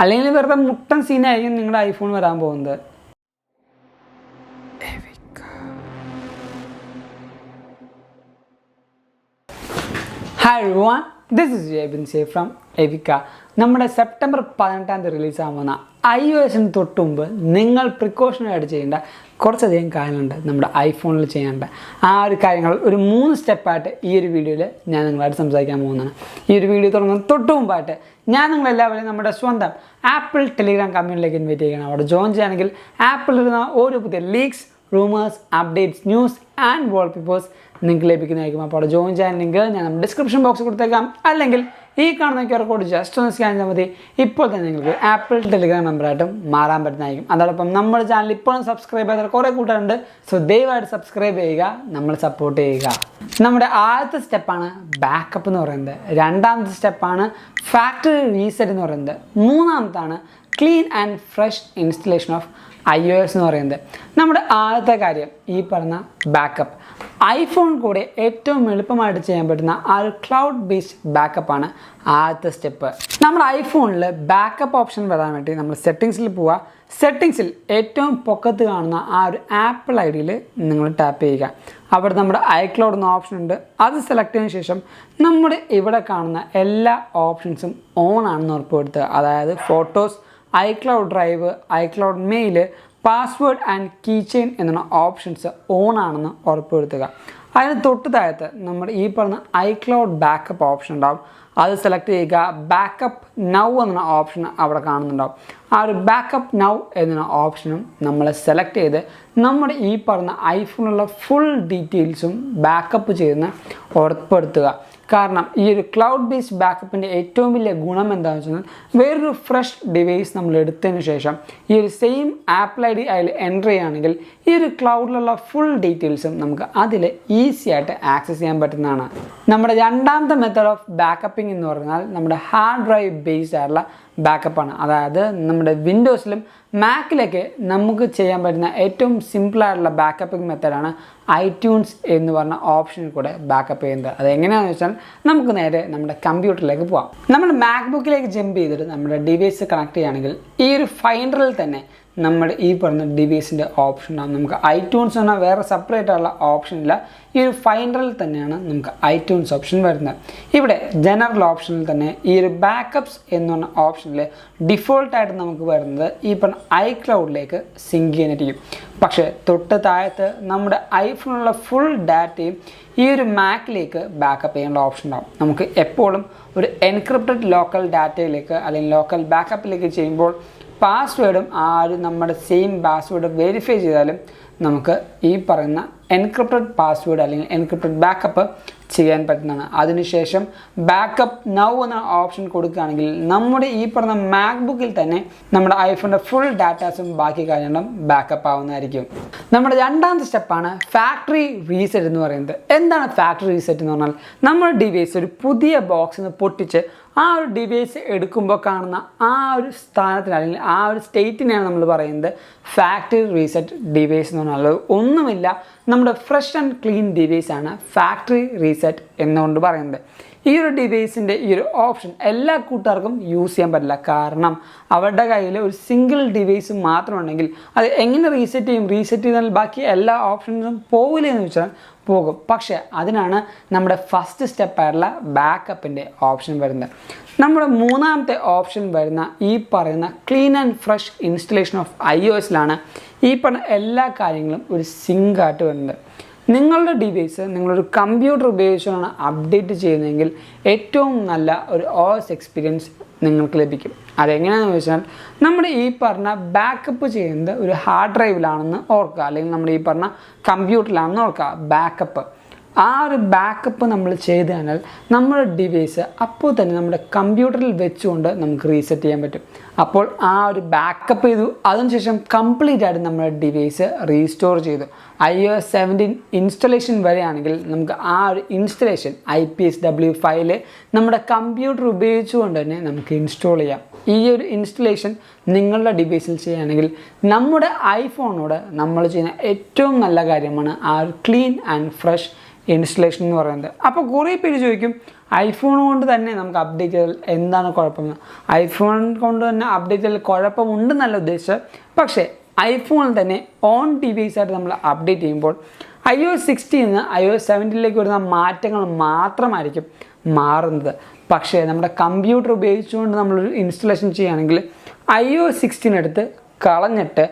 അല്ലെങ്കിൽ വെറുതെ മുട്ടൻ സീനായിരിക്കും നിങ്ങളുടെ ഐഫോൺ വരാൻ പോകുന്നത്. Hi everyone, this is Abin from Evika. നമ്മുടെ സെപ്റ്റംബർ 18 റിലീസാകുന്ന iOSന് തൊട്ട് മുമ്പ് നിങ്ങൾ പ്രിക്കോഷനായിട്ട് ചെയ്യേണ്ട കുറച്ചധികം കാര്യങ്ങളുണ്ട് നമ്മുടെ ഐഫോണിൽ ചെയ്യേണ്ട. ആ ഒരു കാര്യങ്ങൾ ഒരു 3 സ്റ്റെപ്പായിട്ട് ഈ ഒരു വീഡിയോയിൽ ഞാൻ നിങ്ങളായിട്ട് സംസാരിക്കാൻ പോകുന്നതാണ്. ഈ ഒരു വീഡിയോ തുടങ്ങുന്ന തൊട്ട് മുമ്പായിട്ട് ഞാൻ നിങ്ങളെല്ലാവരെയും നമ്മുടെ സ്വന്തം ആപ്പിൾ ടെലിഗ്രാം കമ്മ്യൂണിറ്റിയിലേക്ക് ഇൻവൈറ്റ് ചെയ്യണം. അവിടെ ജോയിൻ ചെയ്യുകയാണെങ്കിൽ ആപ്പിളിരുന്ന ഓരോ പുതിയ leaks, rumours, updates, news and wallpapers നിങ്ങൾക്ക് ലഭിക്കുന്നതായിരിക്കും. അപ്പോൾ അവിടെ ജോയിൻ ചെയ്യാൻ ലിങ്ക് ഞാൻ നമ്മുടെ ഡിസ്ക്രിപ്ഷൻ ബോക്സിൽ കൊടുത്തേക്കാം. അല്ലെങ്കിൽ ഈ കാണുന്ന QR കോഡ് ജസ്റ്റ് ഒന്ന് സ്കാൻ ചെയ്താൽ മതി. ഇപ്പോൾ തന്നെ നിങ്ങൾക്ക് ആപ്പിൾ ടെലിഗ്രാം മെമ്പറായിട്ടും മാറാൻ പറ്റുന്നതായിരിക്കും. അതോടൊപ്പം നമ്മുടെ ചാനൽ ഇപ്പോഴും സബ്സ്ക്രൈബ് ചെയ്താൽ കുറേ കൂട്ടുകാരുണ്ട്. സോ ദയവായിട്ട് സബ്സ്ക്രൈബ് ചെയ്യുക, നമ്മൾ സപ്പോർട്ട് ചെയ്യുക. നമ്മുടെ ആദ്യത്തെ സ്റ്റെപ്പാണ് ബാക്കപ്പ് എന്ന് പറയുന്നത്. രണ്ടാമത്തെ സ്റ്റെപ്പാണ് ഫാക്ടറി റീസെറ്റ് എന്ന് പറയുന്നത്. മൂന്നാമത്താണ് clean and fresh installation of iOS എന്ന് പറയുന്നത്. നമ്മുടെ ആദ്യത്തെ കാര്യം ഈ പറഞ്ഞ ബാക്കപ്പ്. ഐഫോൺ കൂടെ ഏറ്റവും എളുപ്പമായിട്ട് ചെയ്യാൻ പറ്റുന്ന ആ ഒരു ക്ലൗഡ് ബേസ്ഡ് ബാക്കപ്പാണ് ആദ്യത്തെ സ്റ്റെപ്പ്. നമ്മുടെ ഐഫോണിൽ ബാക്കപ്പ് ഓപ്ഷൻ വരാൻ വേണ്ടി നമ്മൾ സെറ്റിങ്സിൽ പോവുക. സെറ്റിങ്സിൽ ഏറ്റവും പൊക്കത്ത് കാണുന്ന ആ ഒരു ആപ്പിൾ ഐഡിയിൽ നിങ്ങൾ ടാപ്പ് ചെയ്യുക. അവിടെ നമ്മുടെ iCloud എന്ന ഓപ്ഷൻ ഉണ്ട്. അത് സെലക്ട് ചെയ്തതിന് ശേഷം നമ്മുടെ ഇവിടെ കാണുന്ന എല്ലാ ഓപ്ഷൻസും ഓൺ ആണെന്ന് ഉറപ്പുവരുത്തുക. അതായത് photos, iCloud drive, iCloud mail, password and keychain എന്ന ഓപ്ഷൻസ് ഓൺ ആണെന്ന് ഉറപ്പുവരുത്തുക. അതിന് തൊട്ട് താഴത്ത് നമ്മുടെ ഈ പറഞ്ഞ iCloud ബാക്കപ്പ് ഓപ്ഷൻ ഉണ്ടാവും. അത് സെലക്ട് ചെയ്യുക. ബാക്കപ്പ് നൗ എന്ന ഓപ്ഷൻ അവിടെ കാണുന്നുണ്ടാവും. ആ ഒരു ബാക്കപ്പ് നൗ എന്ന ഓപ്ഷനും നമ്മൾ സെലക്ട് ചെയ്ത് നമ്മുടെ ഈ പറഞ്ഞ ഐഫോണിലുള്ള ഫുൾ ഡീറ്റെയിൽസും ബാക്കപ്പ് ചെയ്യുന്ന ഉറപ്പെടുത്തുക. കാരണം ഈ ഒരു ക്ലൗഡ് ബേസ്ഡ് ബാക്കപ്പിൻ്റെ ഏറ്റവും വലിയ ഗുണം എന്താണെന്ന് വെച്ചാൽ വേറൊരു ഫ്രഷ് ഡിവൈസ് നമ്മൾ എടുത്തതിന് ശേഷം ഈ ഒരു സെയിം ആപ്പിൾ ID അതിൽ എൻ്റർ ചെയ്യുകയാണെങ്കിൽ ഈ ഒരു ക്ലൗഡിലുള്ള ഫുൾ ഡീറ്റെയിൽസും നമുക്ക് അതിൽ ഈസി ആയിട്ട് ആക്സസ് ചെയ്യാൻ പറ്റുന്നതാണ്. നമ്മുടെ രണ്ടാമത്തെ മെത്തേഡ് ഓഫ് ബാക്കപ്പിംഗ് എന്ന് പറഞ്ഞാൽ നമ്മുടെ ഹാർഡ് ഡ്രൈവ് ബേസ്ഡ് ആയിട്ടുള്ള ബാക്കപ്പാണ്. അതായത് നമ്മുടെ വിൻഡോസിലും മാക്കിലൊക്കെ നമുക്ക് ചെയ്യാൻ പറ്റുന്ന ഏറ്റവും സിമ്പിളായിട്ടുള്ള ബാക്കപ്പിംഗ് മെത്തേഡാണ് iTunes എന്ന് പറഞ്ഞ ഓപ്ഷനിൽ കൂടെ ബാക്കപ്പ് ചെയ്യുന്നത്. അതെങ്ങനെയാണെന്ന് വെച്ചാൽ നമുക്ക് നേരെ നമ്മുടെ കമ്പ്യൂട്ടറിലേക്ക് പോവാം. നമ്മുടെ മാക്ബുക്കിലേക്ക് ജമ്പ് ചെയ്തിട്ട് നമ്മുടെ ഡിവൈസ് കണക്ട് ചെയ്യുകയാണെങ്കിൽ ഈ ഒരു ഫൈൻഡറിൽ തന്നെ നമ്മുടെ ഈ പറഞ്ഞ ഡിവൈസിൻ്റെ ഓപ്ഷൻ ഉണ്ടാകും. നമുക്ക് iTunes എന്ന വേറെ സെപ്പറേറ്റ് ആയിട്ടുള്ള ഓപ്ഷൻ ഇല്ല. ഈ ഒരു ഫൈൻഡറിൽ തന്നെയാണ് നമുക്ക് iTunes ഓപ്ഷൻ വരുന്നത്. ഇവിടെ ജനറൽ ഓപ്ഷനിൽ തന്നെ ഈ ഒരു ബാക്കപ്സ് എന്ന് പറഞ്ഞ ഓപ്ഷനിൽ ഡിഫോൾട്ടായിട്ട് നമുക്ക് വരുന്നത് ഈ പറഞ്ഞ iCloudലേക്ക് സിങ്ക് ചെയ്യാനായിരിക്കും. പക്ഷേ തൊട്ട് താഴത്ത് നമ്മുടെ ഐഫോണിലുള്ള ഫുൾ ഡാറ്റയും ഈ ഒരു മാക്കിലേക്ക് ബാക്കപ്പ് ചെയ്യേണ്ട ഓപ്ഷൻ ഉണ്ടാകും. നമുക്ക് എപ്പോഴും ഒരു എൻക്രിപ്റ്റഡ് ലോക്കൽ ഡാറ്റയിലേക്ക് അല്ലെങ്കിൽ ലോക്കൽ ബാക്കപ്പിലേക്ക് ചെയ്യുമ്പോൾ പാസ്വേഡും ആ ഒരു നമ്മുടെ സെയിം പാസ്വേഡ് വെരിഫൈ ചെയ്താലും നമുക്ക് ഈ പറയുന്ന എൻക്രിപ്റ്റഡ് പാസ്വേഡ് അല്ലെങ്കിൽ എൻക്രിപ്റ്റഡ് ബാക്കപ്പ് ചെയ്യാൻ പറ്റുന്നതാണ്. അതിനുശേഷം ബാക്കപ്പ് നൗ എന്ന ഓപ്ഷൻ കൊടുക്കുകയാണെങ്കിൽ നമ്മുടെ ഈ പറഞ്ഞ മാക്ബുക്കിൽ തന്നെ നമ്മുടെ ഐഫോണിൻ്റെ ഫുൾ ഡാറ്റാസും ബാക്കി കാര്യങ്ങളും ബാക്കപ്പ് ആവുന്നതായിരിക്കും. നമ്മുടെ രണ്ടാമത്തെ സ്റ്റെപ്പാണ് ഫാക്ടറി റീസെറ്റ് എന്ന് പറയുന്നത്. എന്താണ് ഫാക്ടറി റീസെറ്റ് എന്ന് പറഞ്ഞാൽ നമ്മുടെ ഡിവൈസ് ഒരു പുതിയ ബോക്സിൽ നിന്ന് പൊട്ടിച്ച് ആ ഒരു ഡിവൈസ് എടുക്കുമ്പോൾ കാണുന്ന ആ ഒരു സ്ഥാനത്തിന് അല്ലെങ്കിൽ ആ ഒരു സ്റ്റേറ്റിനെയാണ് നമ്മൾ പറയുന്നത് ഫാക്ടറി റീസെറ്റ് ഡിവൈസ് എന്ന് പറഞ്ഞാൽ. ഒന്നുമില്ല, നമ്മുടെ ഫ്രഷ് ആൻഡ് ക്ലീൻ ഡിവൈസാണ് ഫാക്ടറി റീസെറ്റ് എന്നുകൊണ്ട് പറയുന്നത്. ഈ ഒരു ഡിവൈസിൻ്റെ ഈ ഒരു ഓപ്ഷൻ എല്ലാ കൂട്ടുകാർക്കും യൂസ് ചെയ്യാൻ പറ്റില്ല. കാരണം അവരുടെ കയ്യിൽ ഒരു സിംഗിൾ ഡിവൈസ് മാത്രമുണ്ടെങ്കിൽ അത് എങ്ങനെ റീസെറ്റ് ചെയ്യും? റീസെറ്റ് ചെയ്താൽ ബാക്കി എല്ലാ ഓപ്ഷൻസും പോകില്ല എന്ന് വെച്ചാൽ പോകും. പക്ഷേ അതിനാണ് നമ്മുടെ ഫസ്റ്റ് സ്റ്റെപ്പായിട്ടുള്ള ബാക്കപ്പിൻ്റെ ഓപ്ഷൻ വരുന്നത്. നമ്മുടെ മൂന്നാമത്തെ ഓപ്ഷൻ വരുന്ന ഈ പറയുന്ന clean and fresh installation of iOSലാണ് ഈ പറഞ്ഞ എല്ലാ കാര്യങ്ങളും ഒരു സിങ്കായിട്ട് വരുന്നത്. നിങ്ങളുടെ ഡിവൈസ് നിങ്ങളൊരു കമ്പ്യൂട്ടർ ഉപയോഗിച്ചാണ് അപ്ഡേറ്റ് ചെയ്യുന്നതെങ്കിൽ ഏറ്റവും നല്ല ഒരു OS എക്സ്പീരിയൻസ് നിങ്ങൾക്ക് ലഭിക്കും. അതെങ്ങനെയാണെന്ന് വെച്ചാൽ നമ്മുടെ ഈ പറഞ്ഞ ബാക്കപ്പ് ചെയ്യുന്നത് ഒരു ഹാർഡ് ഡ്രൈവിലാണെന്ന് ഓർക്കുക, അല്ലെങ്കിൽ നമ്മുടെ ഈ പറഞ്ഞ കമ്പ്യൂട്ടറിലാണെന്ന് ഓർക്കുക. ബാക്കപ്പ് ആ ഒരു ബാക്കപ്പ് നമ്മൾ ചെയ്ത് കഴിഞ്ഞാൽ നമ്മുടെ ഡിവൈസ് അപ്പോൾ തന്നെ നമ്മുടെ കമ്പ്യൂട്ടറിൽ വെച്ചുകൊണ്ട് നമുക്ക് റീസെറ്റ് ചെയ്യാൻ പറ്റും. അപ്പോൾ ആ ഒരു ബാക്കപ്പ് ചെയ്തു, അതിനുശേഷം കംപ്ലീറ്റ് ആയിട്ട് നമ്മുടെ ഡിവൈസ് റീസ്റ്റോർ ചെയ്തു. iOS 17 ഇൻസ്റ്റലേഷൻ വരെയാണെങ്കിൽ നമുക്ക് ആ ഒരു ഇൻസ്റ്റലേഷൻ IPSW ഫയല് നമ്മുടെ കമ്പ്യൂട്ടർ ഉപയോഗിച്ചുകൊണ്ട് തന്നെ നമുക്ക് ഇൻസ്റ്റാൾ ചെയ്യാം. ഈ ഒരു ഇൻസ്റ്റലേഷൻ നിങ്ങളുടെ ഡിവൈസിൽ ചെയ്യുകയാണെങ്കിൽ നമ്മുടെ ഐഫോണോട് നമ്മൾ ചെയ്യുന്ന ഏറ്റവും നല്ല കാര്യമാണ് ആ ഒരു ക്ലീൻ ആൻഡ് ഫ്രഷ് ഇൻസ്റ്റലേഷൻ എന്ന് പറയുന്നത്. അപ്പോൾ കുറേ പേര് ചോദിക്കും ഐഫോൺ കൊണ്ട് തന്നെ നമുക്ക് അപ്ഡേറ്റ് ചെയ്താൽ എന്താണ് കുഴപ്പമെന്ന്. ഐഫോൺ കൊണ്ട് തന്നെ അപ്ഡേറ്റ് ചെയ്താൽ കുഴപ്പമുണ്ടെന്നല്ല ഉദ്ദേശിച്ചത്. പക്ഷേ ഐഫോണിൽ തന്നെ ഓൺ ഡിവൈസായിട്ട് നമ്മൾ അപ്ഡേറ്റ് ചെയ്യുമ്പോൾ iOS 16 നിന്ന് iOS 17 വരുന്ന മാറ്റങ്ങൾ മാത്രമായിരിക്കും മാറുന്നത്. പക്ഷേ നമ്മുടെ കമ്പ്യൂട്ടർ ഉപയോഗിച്ചുകൊണ്ട് നമ്മളൊരു ഇൻസ്റ്റലേഷൻ ചെയ്യുകയാണെങ്കിൽ iOS 16 എടുത്ത് കളഞ്ഞിട്ട്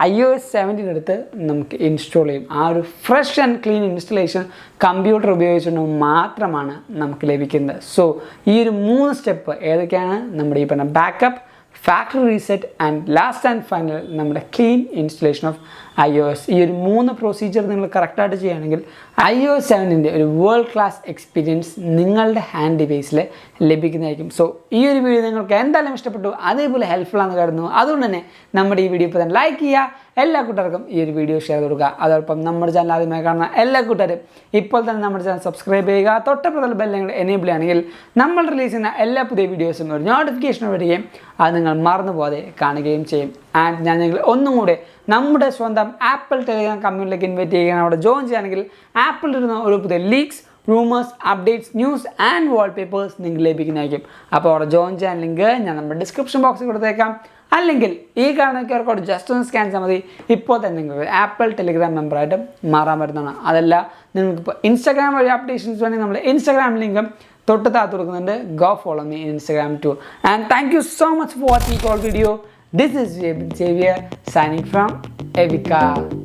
iOS 17 എടുത്ത് നമുക്ക് ഇൻസ്റ്റാൾ ചെയ്യും. ആ ഒരു fresh and clean installation computer ഉപയോഗിച്ചുകൊണ്ട് മാത്രമാണ് നമുക്ക് ലഭിക്കുന്നത്. സോ ഈ ഒരു 3 സ്റ്റെപ്പ് ഏതൊക്കെയാണ്? നമ്മുടെ ഈ പറഞ്ഞ backup, factory reset and last and final നമ്മുടെ ക്ലീൻ ഇൻസ്റ്റലേഷൻ ഓഫ് iOS. ഈ ഒരു 3 പ്രൊസീജിയർ നിങ്ങൾ കറക്റ്റായിട്ട് ചെയ്യുകയാണെങ്കിൽ iOS 7 ഒരു വേൾഡ് ക്ലാസ് എക്സ്പീരിയൻസ് നിങ്ങളുടെ ഹാൻഡ് ഡിവൈസിൽ ലഭിക്കുന്നതായിരിക്കും. സോ ഈ ഒരു വീഡിയോ നിങ്ങൾക്ക് എന്തായാലും ഇഷ്ടപ്പെട്ടു, അതേപോലെ ഹെൽപ്ഫുൾ ആണെന്ന് കരുതുന്നു. അതുകൊണ്ട് തന്നെ നമ്മുടെ ഈ വീഡിയോ ഇപ്പോൾ തന്നെ ലൈക്ക് ചെയ്യുക, എല്ലാ കൂട്ടുകാർക്കും ഈ ഒരു വീഡിയോ ഷെയർ കൊടുക്കുക. അതോടൊപ്പം നമ്മുടെ ചാനൽ ആദ്യമായി കാണുന്ന എല്ലാ കൂട്ടുകാരും ഇപ്പോൾ തന്നെ നമ്മുടെ ചാനൽ സബ്സ്ക്രൈബ് ചെയ്യുക. തൊട്ടപ്പുറത്തുള്ള ബെൽ നിങ്ങൾ എനേബിൾ ചെയ്യുകയാണെങ്കിൽ നമ്മൾ റിലീസ് ചെയ്യുന്ന എല്ലാ പുതിയ വീഡിയോസും ഒരു നോട്ടിഫിക്കേഷൻ വരികയും അത് നിങ്ങൾ മറന്നു പോകാതെ കാണുകയും ചെയ്യും. ആൻഡ് ഞാൻ നിങ്ങൾ ഒന്നും കൂടെ നമ്മുടെ സ്വന്തം ആപ്പിൾ ടെലിഗ്രാം കമ്മ്യൂണിറ്റിയിലേക്ക് ഇൻവൈറ്റ് ചെയ്യുകയാണ്. അവിടെ ജോയിൻ ചെയ്യുകയാണെങ്കിൽ ആപ്പിളിൽ ഇരുന്ന ഒരു പുതിയ leaks, rumours, updates, news and wallpapers നിങ്ങൾക്ക് ലഭിക്കുന്നതായിരിക്കും. അപ്പോൾ അവിടെ ജോയിൻ ചെയ്യാൻ ലിങ്ക് ഞാൻ നമ്മുടെ ഡിസ്ക്രിപ്ഷൻ ബോക്സിൽ കൊടുത്തേക്കാം. അല്ലെങ്കിൽ ഈ കാണുന്ന QR കോഡ് ജസ്റ്റ് ഒന്ന് സ്കാൻ ചെയ്താൽ മതി. ഇപ്പോൾ തന്നെ നിങ്ങൾക്ക് ആപ്പിൾ ടെലിഗ്രാം മെമ്പറായിട്ട് മാറാൻ പറ്റുന്നതാണ്. അതല്ല നിങ്ങൾക്കിപ്പോൾ ഇൻസ്റ്റാഗ്രാം വഴി അപ്ഡേഷൻസ് വേണമെങ്കിൽ നമ്മുടെ ഇൻസ്റ്റാഗ്രാം ലിങ്കും തൊട്ട് താത്ത് കൊടുക്കുന്നുണ്ട്. Go follow me in Instagram too. And thank you so much for watching this whole video. This is Xavier signing from Evika.